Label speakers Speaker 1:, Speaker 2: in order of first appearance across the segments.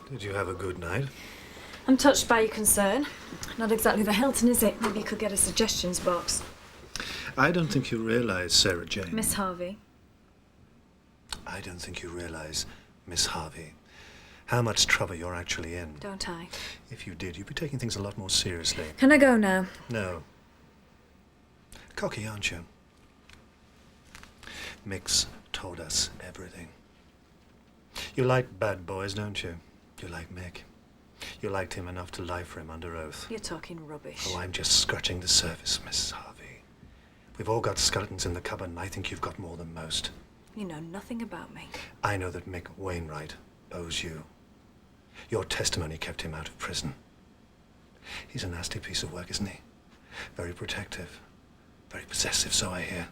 Speaker 1: Did you have a good night?
Speaker 2: I'm touched by your concern. Not exactly the Hilton, is it? Maybe you could get a suggestions box.
Speaker 1: I don't think you realise, Sarah Jane.
Speaker 2: Miss Harvey.
Speaker 1: I don't think you realise, Miss Harvey, how much trouble you're actually in.
Speaker 2: Don't I?
Speaker 1: If you did, you'd be taking things a lot more seriously.
Speaker 2: Can I go now?
Speaker 1: No. Cocky, aren't you? Mick's told us everything. You like bad boys, don't you? You like Mick. You liked him enough to lie for him under oath.
Speaker 2: You're talking rubbish.
Speaker 1: Oh, I'm just scratching the surface, Miss Harvey. We've all got skeletons in the cupboard, and I think you've got more than most.
Speaker 2: You know nothing about me.
Speaker 1: I know that Mick Wainwright owes you. Your testimony kept him out of prison. He's a nasty piece of work, isn't he? Very protective. Very possessive, so I hear.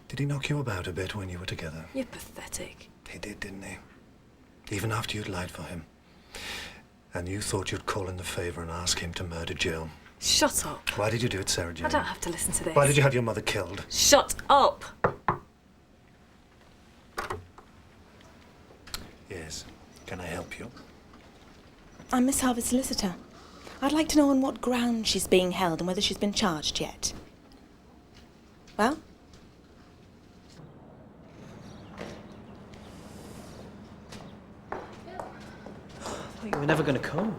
Speaker 1: Did he knock you about a bit when you were together?
Speaker 2: You're pathetic.
Speaker 1: He did, didn't he? Even after you'd lied for him. And you thought you'd call in the favour and ask him to murder Jill.
Speaker 2: Shut up.
Speaker 1: Why did you do it, Sarah Jane?
Speaker 2: I don't have to listen to this.
Speaker 1: Why did you have your mother killed?
Speaker 2: Shut up!
Speaker 1: Yes. Can I help you?
Speaker 3: I'm Miss Harvey's solicitor. I'd like to know on what grounds she's being held and whether she's been charged yet. Well?
Speaker 4: I thought you were never going to come.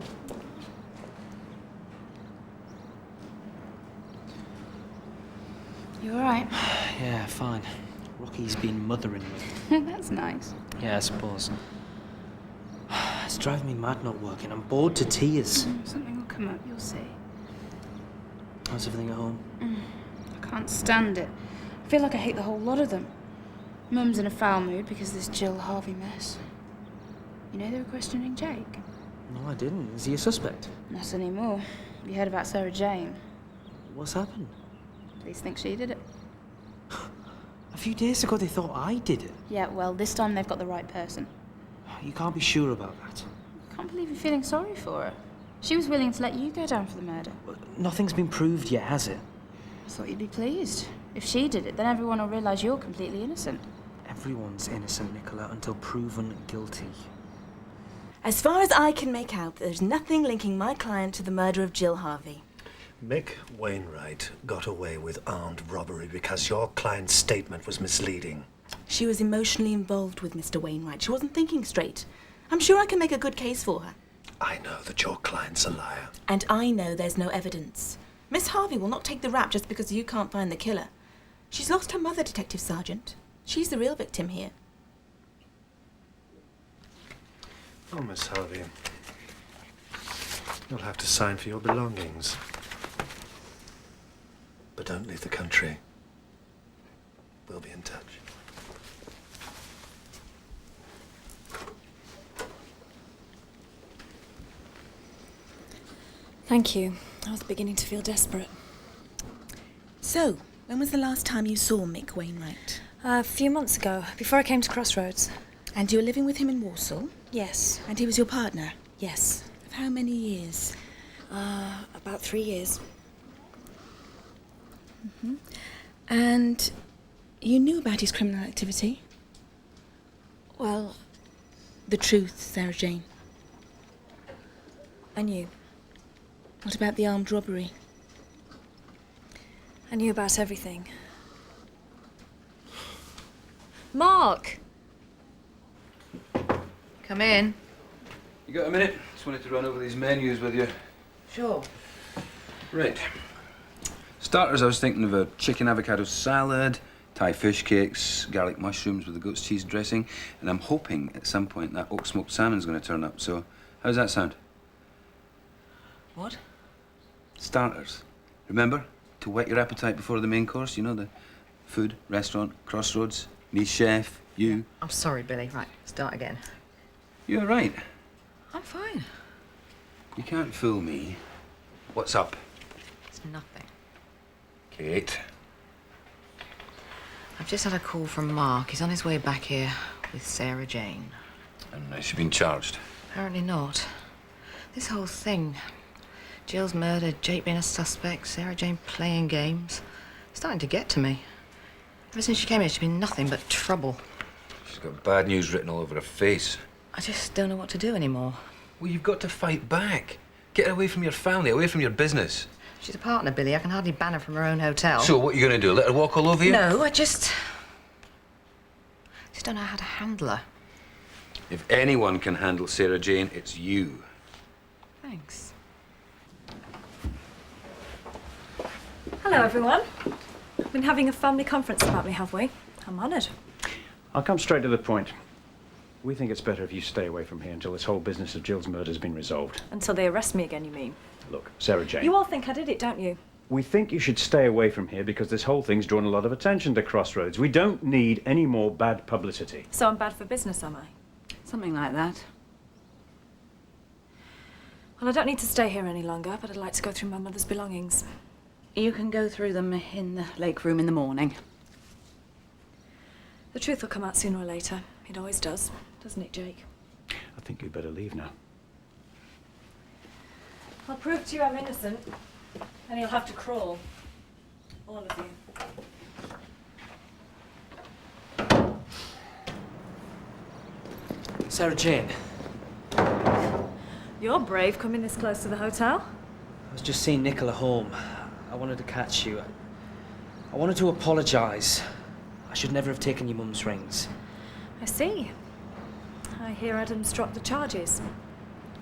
Speaker 5: You all right?
Speaker 4: Yeah, fine. Rocky's been mothering me.
Speaker 5: That's nice.
Speaker 4: Yeah, I suppose. It's driving me mad not working. I'm bored to tears.
Speaker 5: Something will come up, you'll see.
Speaker 4: How's everything at home?
Speaker 5: I can't stand it. I feel like I hate the whole lot of them. Mum's in a foul mood because of this Jill Harvey mess. You know they were questioning Jake?
Speaker 4: No, I didn't. Is he a suspect?
Speaker 5: Not anymore. You heard about Sarah Jane?
Speaker 4: What's happened?
Speaker 5: Police think she did it.
Speaker 4: A few days ago they thought I did it.
Speaker 5: Yeah, well, this time they've got the right person.
Speaker 4: You can't be sure about that.
Speaker 5: I can't believe you're feeling sorry for her. She was willing to let you go down for the murder.
Speaker 4: Well, nothing's been proved yet, has it?
Speaker 5: I thought you'd be pleased. If she did it, then everyone will realise you're completely innocent.
Speaker 4: Everyone's innocent, Nicola, until proven guilty.
Speaker 3: As far as I can make out, there's nothing linking my client to the murder of Jill Harvey.
Speaker 1: Mick Wainwright got away with armed robbery because your client's statement was misleading.
Speaker 3: She was emotionally involved with Mr. Wainwright. She wasn't thinking straight. I'm sure I can make a good case for her.
Speaker 1: I know that your client's a liar.
Speaker 3: And I know there's no evidence. Miss Harvey will not take the rap just because you can't find the killer. She's lost her mother, Detective Sergeant. She's the real victim here.
Speaker 1: Oh, Miss Harvey. You'll have to sign for your belongings. But don't leave the country. We'll be in touch.
Speaker 2: Thank you. I was beginning to feel desperate.
Speaker 3: So, when was the last time you saw Mick Wainwright?
Speaker 2: A few months ago, before I came to Crossroads.
Speaker 3: And you were living with him in Warsaw?
Speaker 2: Yes.
Speaker 3: And he was your partner?
Speaker 2: Yes.
Speaker 3: Of how many years?
Speaker 2: About 3 years.
Speaker 3: Mm-hmm. And you knew about his criminal activity?
Speaker 2: Well,
Speaker 3: The truth, Sarah Jane.
Speaker 2: I knew.
Speaker 3: What about the armed robbery?
Speaker 2: I knew about everything. Mark!
Speaker 6: Come in.
Speaker 7: You got a minute? Just wanted to run over these menus with you.
Speaker 6: Sure.
Speaker 7: Right. Starters, I was thinking of a chicken avocado salad, Thai fish cakes, garlic mushrooms with the goat's cheese dressing, and I'm hoping at some point that oak smoked salmon's going to turn up. So, how does that sound?
Speaker 6: What?
Speaker 7: Starters. Remember? To whet your appetite before the main course. You know, the food, restaurant, Crossroads, me chef, you.
Speaker 6: I'm sorry, Billy. Right, start again.
Speaker 7: You're right.
Speaker 6: I'm fine.
Speaker 7: You can't fool me. What's up?
Speaker 6: It's nothing.
Speaker 7: Kate.
Speaker 6: I've just had a call from Mark. He's on his way back here with Sarah Jane.
Speaker 7: And has she been charged?
Speaker 6: Apparently not. This whole thing, Jill's murder, Jake being a suspect, Sarah Jane playing games, it's starting to get to me. Ever since she came here, she's been nothing but trouble.
Speaker 7: She's got bad news written all over her face.
Speaker 6: I just don't know what to do anymore.
Speaker 7: Well, you've got to fight back. Get her away from your family, away from your business.
Speaker 6: She's a partner, Billy. I can hardly ban her from her own hotel.
Speaker 7: So what are you going to do? Let her walk all over you?
Speaker 6: No, I just don't know how to handle her.
Speaker 7: If anyone can handle Sarah Jane, it's you.
Speaker 6: Thanks.
Speaker 2: Hello, everyone. We've been having a family conference about me, have we? I'm honoured.
Speaker 8: I'll come straight to the point. We think it's better if you stay away from here until this whole business of Jill's murder has been resolved.
Speaker 2: Until they arrest me again, you mean?
Speaker 8: Look, Sarah Jane.
Speaker 2: You all think I did it, don't you?
Speaker 8: We think you should stay away from here because this whole thing's drawn a lot of attention to Crossroads. We don't need any more bad publicity.
Speaker 2: So I'm bad for business, am I?
Speaker 9: Something like that.
Speaker 2: Well, I don't need to stay here any longer, but I'd like to go through my mother's belongings.
Speaker 9: You can go through them in the lake room in the morning.
Speaker 2: The truth will come out sooner or later. It always does, doesn't it, Jake?
Speaker 8: I think you'd better leave now.
Speaker 2: I'll prove to you I'm innocent, and you'll have to crawl. All of you.
Speaker 4: Sarah Jane,
Speaker 2: You're brave coming this close to the hotel.
Speaker 4: I was just seeing Nicola home. I wanted to catch you. I wanted to apologise. I should never have taken your mum's rings.
Speaker 2: I see. I hear Adam's dropped the charges.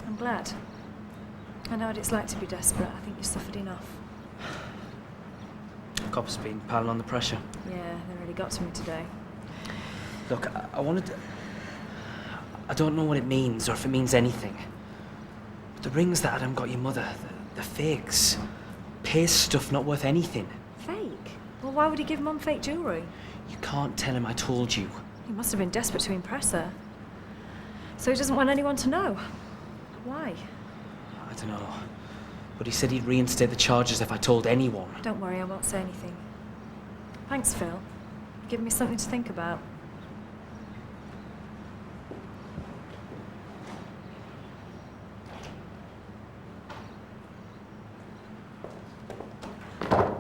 Speaker 2: I'm glad. I know what it's like to be desperate. I think you've suffered enough.
Speaker 4: Cops been piling on the pressure.
Speaker 2: Yeah, they really got to me today.
Speaker 4: Look, I wanted to... I don't know what it means or if it means anything. But the rings that Adam got your mother, they're fakes. Paste stuff not worth anything.
Speaker 2: Fake? Well, why would he give Mum fake jewellery?
Speaker 4: You can't tell him I told you.
Speaker 2: He must have been desperate to impress her. So he doesn't want anyone to know. Why?
Speaker 4: I don't know. But he said he'd reinstate the charges if I told anyone.
Speaker 2: Don't worry, I won't say anything. Thanks, Phil. Give me something to think about.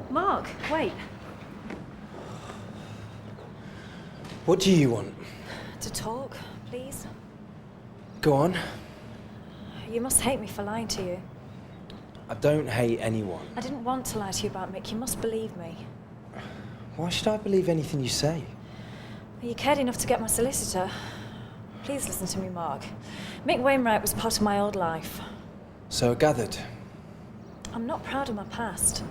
Speaker 2: Mark, wait.
Speaker 4: What do you want?
Speaker 2: To talk, please.
Speaker 4: Go on.
Speaker 2: You must hate me for lying to you.
Speaker 4: I don't hate anyone.
Speaker 2: I didn't want to lie to you about Mick. You must believe me.
Speaker 4: Why should I believe anything you say?
Speaker 2: You cared enough to get my solicitor. Please listen to me, Mark. Mick Wainwright was part of my old life.
Speaker 4: So I gathered.
Speaker 2: I'm not proud of my past.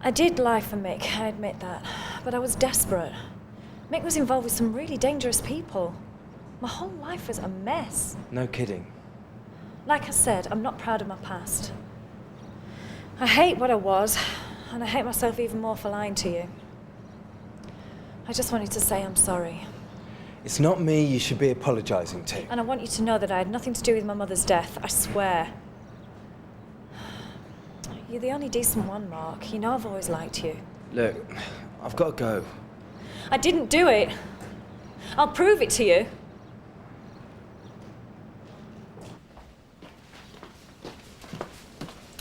Speaker 2: I did lie for Mick, I admit that. But I was desperate. Mick was involved with some really dangerous people. My whole life was a mess.
Speaker 4: No kidding.
Speaker 2: Like I said, I'm not proud of my past. I hate what I was, and I hate myself even more for lying to you. I just wanted to say I'm sorry.
Speaker 10: It's not me you should be apologising to.
Speaker 2: And I want you to know that I had nothing to do with my mother's death, I swear. You're the only decent one, Mark. You know I've always liked you.
Speaker 4: Look, I've got to go.
Speaker 2: I didn't do it. I'll prove it to you.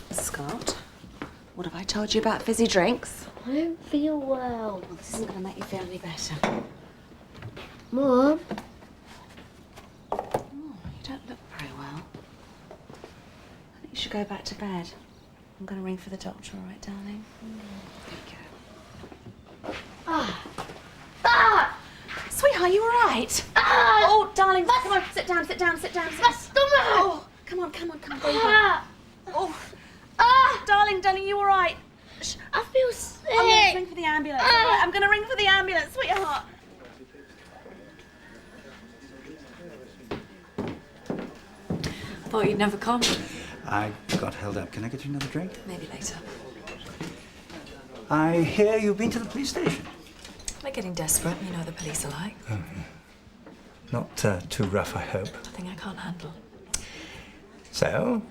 Speaker 9: Scott, what have I told you about fizzy drinks?
Speaker 11: I don't feel well.
Speaker 9: Well, this isn't going to make you feel any better.
Speaker 11: Mum?
Speaker 9: Oh, you don't look very well. I think you should go back to bed. I'm going to ring for the doctor, all right, darling? There you go. Sweetheart, you all right? Oh, darling, come on, sit down.
Speaker 11: My stomach!
Speaker 9: Oh, come on, baby. Oh, darling, you all right? Shh.
Speaker 11: I feel sick.
Speaker 9: I'm going to ring for the ambulance. All right? I'm going to ring for the ambulance, sweetheart.
Speaker 2: Thought you'd never come.
Speaker 12: I got held up. Can I get you another drink?
Speaker 2: Maybe later.
Speaker 12: I hear you've been to the police station.
Speaker 2: We're getting desperate. You know the police are like.
Speaker 1: Not too rough, I hope.
Speaker 2: Nothing I can't handle.
Speaker 1: So,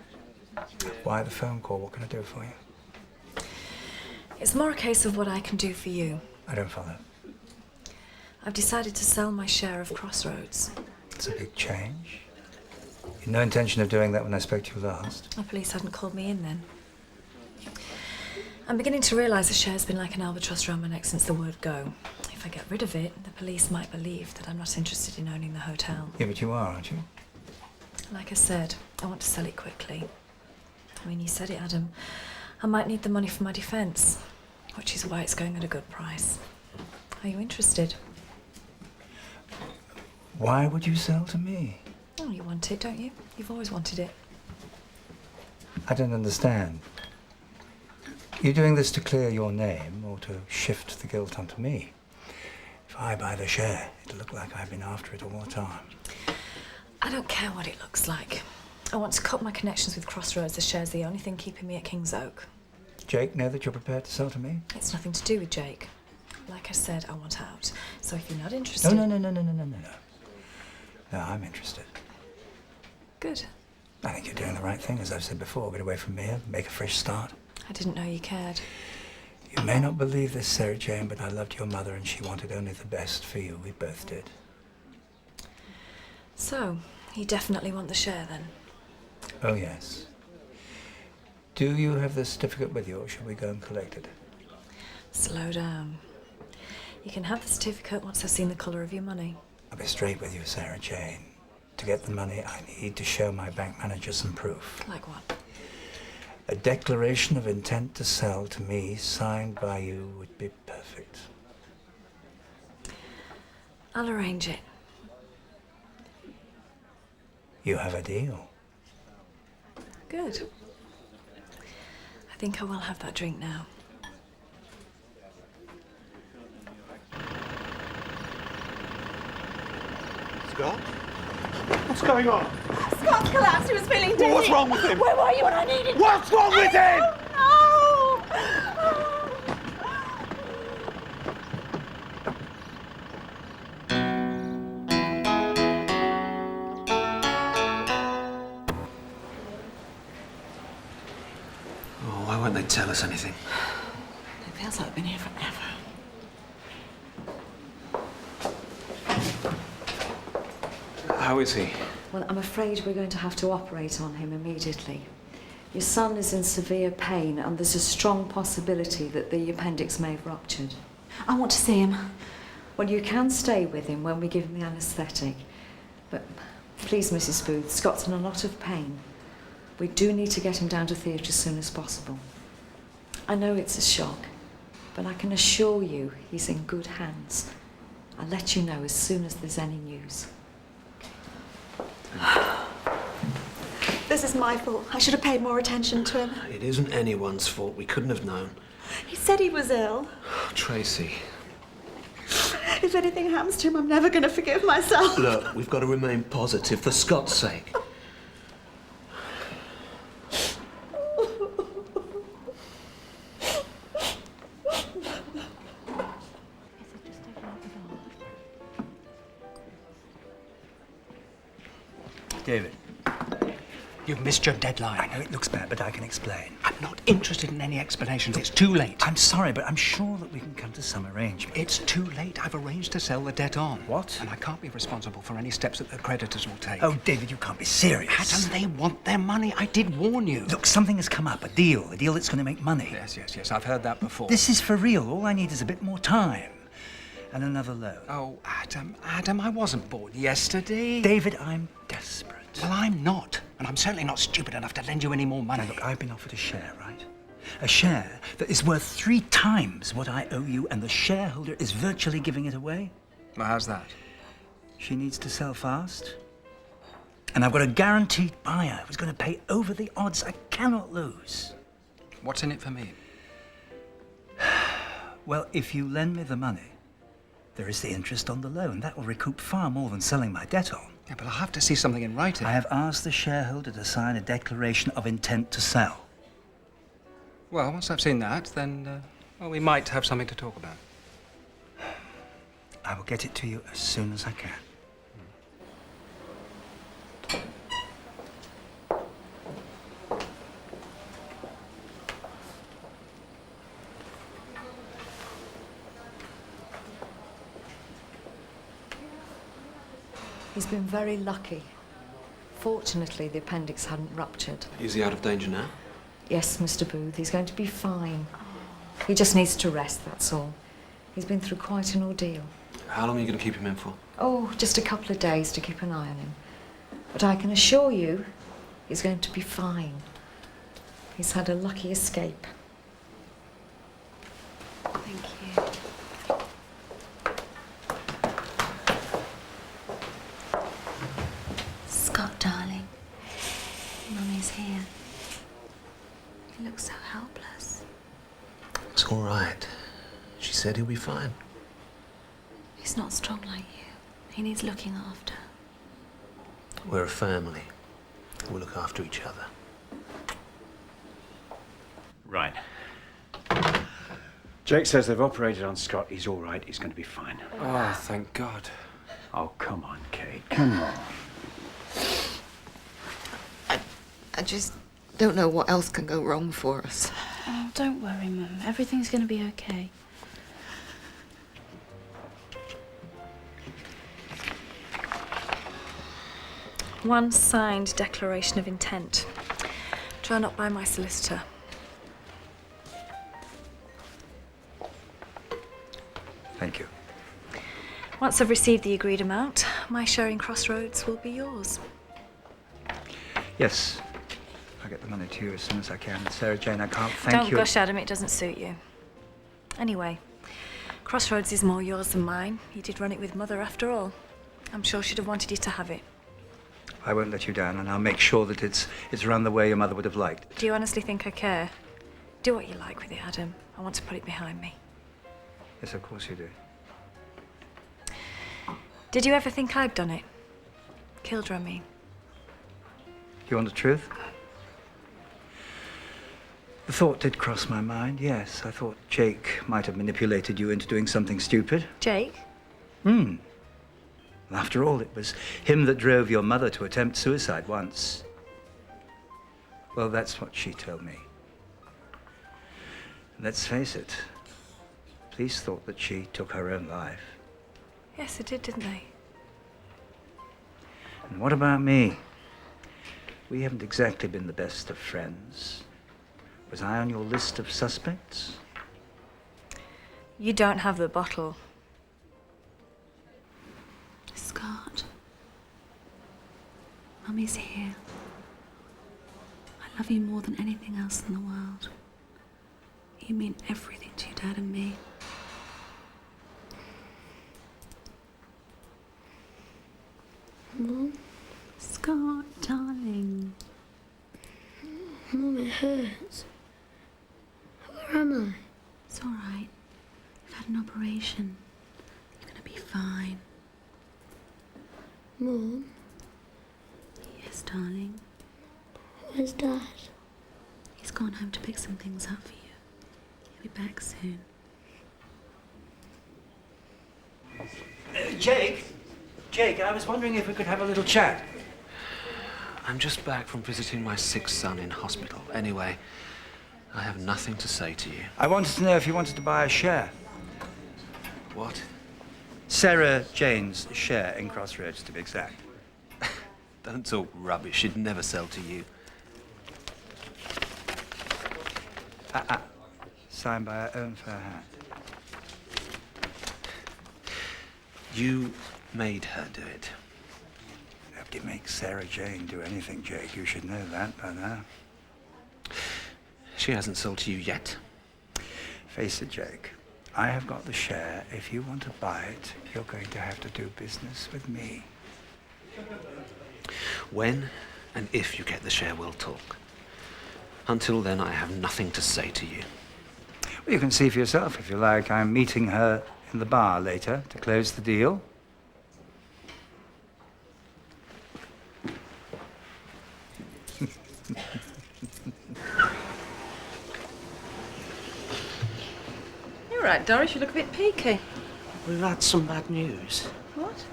Speaker 1: why the phone call? What can I do for you?
Speaker 2: It's more a case of what I can do for you.
Speaker 12: I don't follow.
Speaker 2: I've decided to sell my share of Crossroads.
Speaker 12: It's a big change. You had no intention of doing that when I spoke to you last.
Speaker 2: The police hadn't called me in then. I'm beginning to realise the share's been like an albatross around my neck since the word go. If I get rid of it, the police might believe that I'm not interested in owning the hotel.
Speaker 12: Yeah, but you are, aren't you?
Speaker 2: Like I said, I want to sell it quickly. I mean, you said it, Adam. I might need the money for my defence, which is why it's going at a good price. Are you interested?
Speaker 12: Why would you sell to me?
Speaker 2: Oh, you want it, don't you? You've always wanted it.
Speaker 12: I don't understand. You doing this to clear your name or to shift the guilt onto me? If I buy the share, it'll look like I've been after it all the time.
Speaker 2: I don't care what it looks like. I want to cut my connections with Crossroads. The share's the only thing keeping me at King's Oak.
Speaker 12: Jake know that you're prepared to sell to me?
Speaker 2: It's nothing to do with Jake. Like I said, I want out. So if you're not interested...
Speaker 12: No. No, I'm interested.
Speaker 2: Good.
Speaker 12: I think you're doing the right thing, as I've said before. Get away from me, make a fresh start.
Speaker 2: I didn't know you cared.
Speaker 12: You may not believe this, Sarah Jane, but I loved your mother and she wanted only the best for you. We both did.
Speaker 2: So, you definitely want the share then?
Speaker 12: Oh, yes. Do you have the certificate with you, or should we go and collect it?
Speaker 2: Slow down. You can have the certificate once I've seen the colour of your money.
Speaker 12: I'll be straight with you, Sarah Jane. To get the money, I need to show my bank manager some proof.
Speaker 2: Like what?
Speaker 12: A declaration of intent to sell to me, signed by you, would be perfect.
Speaker 2: I'll arrange it.
Speaker 12: You have a deal.
Speaker 2: Good. I think I will have that drink now.
Speaker 13: Scott? What's going on?
Speaker 3: Scott's collapsed. He was feeling dizzy.
Speaker 13: What's wrong with him?
Speaker 3: Where were you when I needed you?
Speaker 13: What's wrong with him?
Speaker 14: Oh, why won't they tell us anything?
Speaker 9: It feels like we've been here forever.
Speaker 14: How is he?
Speaker 15: Well, I'm afraid we're going to have to operate on him immediately. Your son is in severe pain and there's a strong possibility that the appendix may have ruptured.
Speaker 9: I want to see him.
Speaker 15: Well, you can stay with him when we give him the anaesthetic. But please, Mrs. Booth, Scott's in a lot of pain. We do need to get him down to theatre as soon as possible. I know it's a shock, but I can assure you he's in good hands. I'll let you know as soon as there's any news.
Speaker 3: This is my fault. I should have paid more attention to him.
Speaker 14: It isn't anyone's fault. We couldn't have known.
Speaker 3: He said he was ill.
Speaker 14: Tracy.
Speaker 3: If anything happens to him, I'm never going to forgive myself.
Speaker 14: Look, we've got to remain positive for Scott's sake.
Speaker 12: David.
Speaker 16: You've missed your deadline.
Speaker 12: I know it looks bad, but I can explain.
Speaker 16: I'm not interested in any explanations. It's too late.
Speaker 12: I'm sorry, but I'm sure that we can come to some arrangement.
Speaker 16: It's too late. I've arranged to sell the debt on.
Speaker 12: What?
Speaker 16: And I can't be responsible for any steps that the creditors will take.
Speaker 12: Oh, David, you can't be serious.
Speaker 16: Adam, they want their money. I did warn you.
Speaker 12: Look, something has come up. A deal that's going to make money.
Speaker 16: Yes. I've heard that before.
Speaker 12: This is for real. All I need is a bit more time. And another loan.
Speaker 16: Oh, Adam, I wasn't bored yesterday.
Speaker 12: David, I'm desperate.
Speaker 16: Well, I'm not. And I'm certainly not stupid enough to lend you any more money.
Speaker 12: Now, look, I've been offered a share, right? A share that is worth 3 times what I owe you, and the shareholder is virtually giving it away.
Speaker 16: Well, how's that?
Speaker 12: She needs to sell fast. And I've got a guaranteed buyer who's going to pay over the odds. I cannot lose.
Speaker 16: What's in it for me?
Speaker 12: Well, if you lend me the money, there is the interest on the loan. That will recoup far more than selling my debt on.
Speaker 16: Yeah, but I'll have to see something in writing.
Speaker 12: I have asked the shareholder to sign a declaration of intent to sell.
Speaker 16: Well, once I've seen that, then, we might have something to talk about.
Speaker 12: I will get it to you as soon as I can.
Speaker 15: He's been very lucky. Fortunately, the appendix hadn't ruptured.
Speaker 14: Is he out of danger now?
Speaker 15: Yes, Mr. Booth, he's going to be fine. He just needs to rest, that's all. He's been through quite an ordeal.
Speaker 14: How long are you going to keep him in for?
Speaker 15: Oh, just a couple of days to keep an eye on him. But I can assure you, he's going to be fine. He's had a lucky escape.
Speaker 9: Thank you. Scott, darling. Mummy's here. You look so helpless.
Speaker 14: It's all right. She said he'll be fine.
Speaker 9: He's not strong like you. He needs looking after.
Speaker 14: We're a family. We'll look after each other.
Speaker 8: Right. Jake says they've operated on Scott. He's all right. He's going to be fine.
Speaker 14: Oh, thank God.
Speaker 8: Oh, come on, Kate. Come on.
Speaker 6: I just don't know what else can go wrong for us.
Speaker 5: Oh, don't worry, Mum. Everything's going to be okay.
Speaker 2: One signed declaration of intent, drawn up by my solicitor.
Speaker 12: Thank you.
Speaker 2: Once I've received the agreed amount, my share in Crossroads will be yours.
Speaker 12: Yes. I'll get the money to you as soon as I can. Sarah Jane, I can't thank
Speaker 2: Don't
Speaker 12: you.
Speaker 2: gush, Adam, it doesn't suit you. Anyway, Crossroads is more yours than mine. You did run it with Mother after all. I'm sure she'd have wanted you to have it.
Speaker 12: I won't let you down, and I'll make sure that it's run the way your mother would have liked.
Speaker 2: Do you honestly think I care? Do what you like with it, Adam. I want to put it behind me.
Speaker 12: Yes, of course you do.
Speaker 2: Did you ever think I'd done it? Killed her, I mean.
Speaker 12: You want the truth? The thought did cross my mind, yes. I thought Jake might have manipulated you into doing something stupid.
Speaker 2: Jake?
Speaker 12: Hmm. After all, it was him that drove your mother to attempt suicide once. Well, that's what she told me. Let's face it, police thought that she took her own life.
Speaker 2: Yes, they did, didn't they?
Speaker 12: And what about me? We haven't exactly been the best of friends. Was I on your list of suspects?
Speaker 2: You don't have the bottle.
Speaker 9: Scott. Mummy's here. I love you more than anything else in the world. You mean everything to your dad and me.
Speaker 11: Mum?
Speaker 9: Scott, darling.
Speaker 11: Mum, it hurts. Where am I?
Speaker 9: It's all right. You've had an operation. You're gonna be fine.
Speaker 11: Mum,
Speaker 9: Yes, darling.
Speaker 11: where's Dad?
Speaker 9: He's gone home to pick some things up for you. He'll be back soon.
Speaker 12: Jake, I was wondering if we could have a little chat.
Speaker 14: I'm just back from visiting my sick son in hospital. Anyway, I have nothing to say to you.
Speaker 12: I wanted to know if you wanted to buy a share.
Speaker 14: What?
Speaker 12: Sarah Jane's share in Crossroads, to be exact.
Speaker 14: Don't talk rubbish. She'd never sell to you.
Speaker 12: Signed by her own fair hand.
Speaker 14: You made her do it.
Speaker 12: Nobody makes Sarah Jane do anything, Jake. You should know that by now.
Speaker 14: She hasn't sold to you yet.
Speaker 12: Face it, Jake. I have got the share. If you want to buy it, you're going to have to do business with me.
Speaker 14: When and if you get the share, we'll talk. Until then, I have nothing to say to you.
Speaker 12: Well, you can see for yourself, if you like. I'm meeting her in the bar later to close the deal.
Speaker 9: You're right, Doris. You look a bit peaky.
Speaker 17: We've had some bad news.
Speaker 9: What?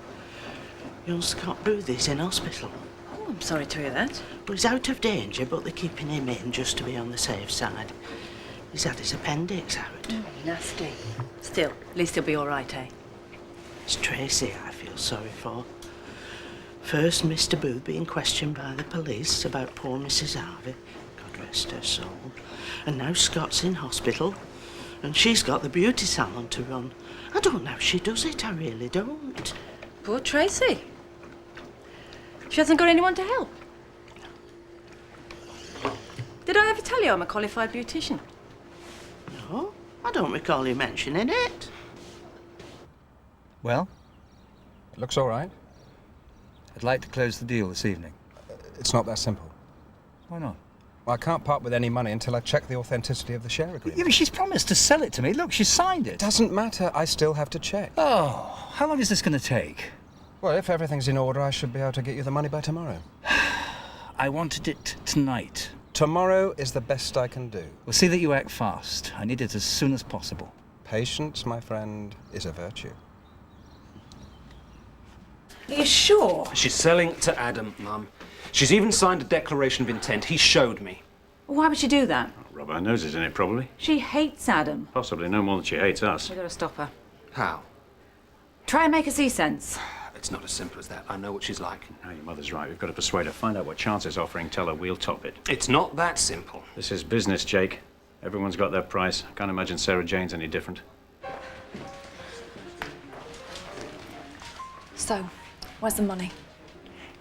Speaker 17: Young Scott Booth is in hospital.
Speaker 9: Oh, I'm sorry to hear that.
Speaker 17: Well, he's out of danger, but they're keeping him in just to be on the safe side. He's had his appendix out.
Speaker 9: Nasty. Still, at least he'll be all right, eh?
Speaker 17: It's Tracy I feel sorry for. First, Mr. Booth being questioned by the police about poor Mrs. Harvey, God rest her soul. And now Scott's in hospital, and she's got the beauty salon to run. I don't know how she does it, I really don't.
Speaker 9: Poor Tracy. She hasn't got anyone to help. Did I ever tell you I'm a qualified beautician?
Speaker 17: No, I don't recall you mentioning it.
Speaker 12: Well,
Speaker 16: It looks all right.
Speaker 12: I'd like to close the deal this evening.
Speaker 16: It's not that simple.
Speaker 12: Why not?
Speaker 16: Well, I can't part with any money until I check the authenticity of the share agreement.
Speaker 12: Yeah, but she's promised to sell it to me. Look, she signed it.
Speaker 16: Doesn't matter. I still have to check.
Speaker 12: Oh, how long is this going to take?
Speaker 16: Well, if everything's in order, I should be able to get you the money by tomorrow.
Speaker 12: I wanted it tonight.
Speaker 16: Tomorrow is the best I can do.
Speaker 12: Well, see that you act fast. I need it as soon as possible.
Speaker 16: Patience, my friend, is a virtue.
Speaker 9: Are you sure?
Speaker 14: She's selling to Adam, Mum. She's even signed a declaration of intent. He showed me.
Speaker 9: Why would she do that?
Speaker 8: Rub our noses in it, probably.
Speaker 9: She hates Adam.
Speaker 8: Possibly no more than she hates us.
Speaker 9: We've got to stop her.
Speaker 14: How?
Speaker 9: Try and make her see sense.
Speaker 14: It's not as simple as that. I know what she's like.
Speaker 8: No, your mother's right. We've got to persuade her. Find out what Chance is offering. Tell her we'll top it.
Speaker 14: It's not that simple.
Speaker 8: This is business, Jake. Everyone's got their price. I can't imagine Sarah Jane's any different.
Speaker 2: So, where's the money?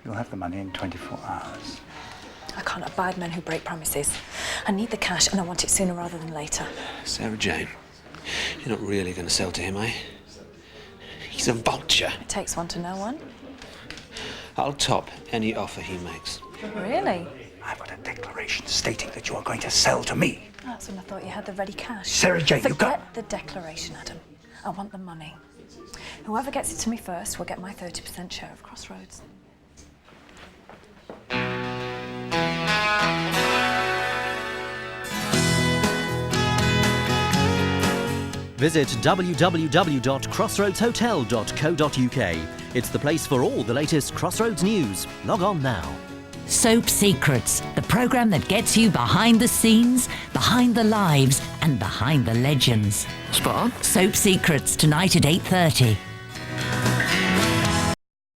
Speaker 12: You'll have the money in 24 hours.
Speaker 2: I can't abide men who break promises. I need the cash and I want it sooner rather than later.
Speaker 14: Sarah Jane, you're not really going to sell to him, eh? He's a vulture.
Speaker 2: It takes one to know one.
Speaker 14: I'll top any offer he makes.
Speaker 2: Really?
Speaker 12: I've got a declaration stating that you are going to sell to me.
Speaker 2: That's when I thought you had the ready cash.
Speaker 12: Sarah Jane, you got...
Speaker 2: Forget the declaration, Adam. I want the money. Whoever gets it to me first will get my 30% share of Crossroads.
Speaker 18: Visit www.crossroadshotel.co.uk. It's the place for all the latest Crossroads news. Log on now.
Speaker 19: Soap Secrets, the programme that gets you behind the scenes, behind the lives and behind the legends.
Speaker 6: Spot on.
Speaker 19: Soap Secrets, tonight at 8:30.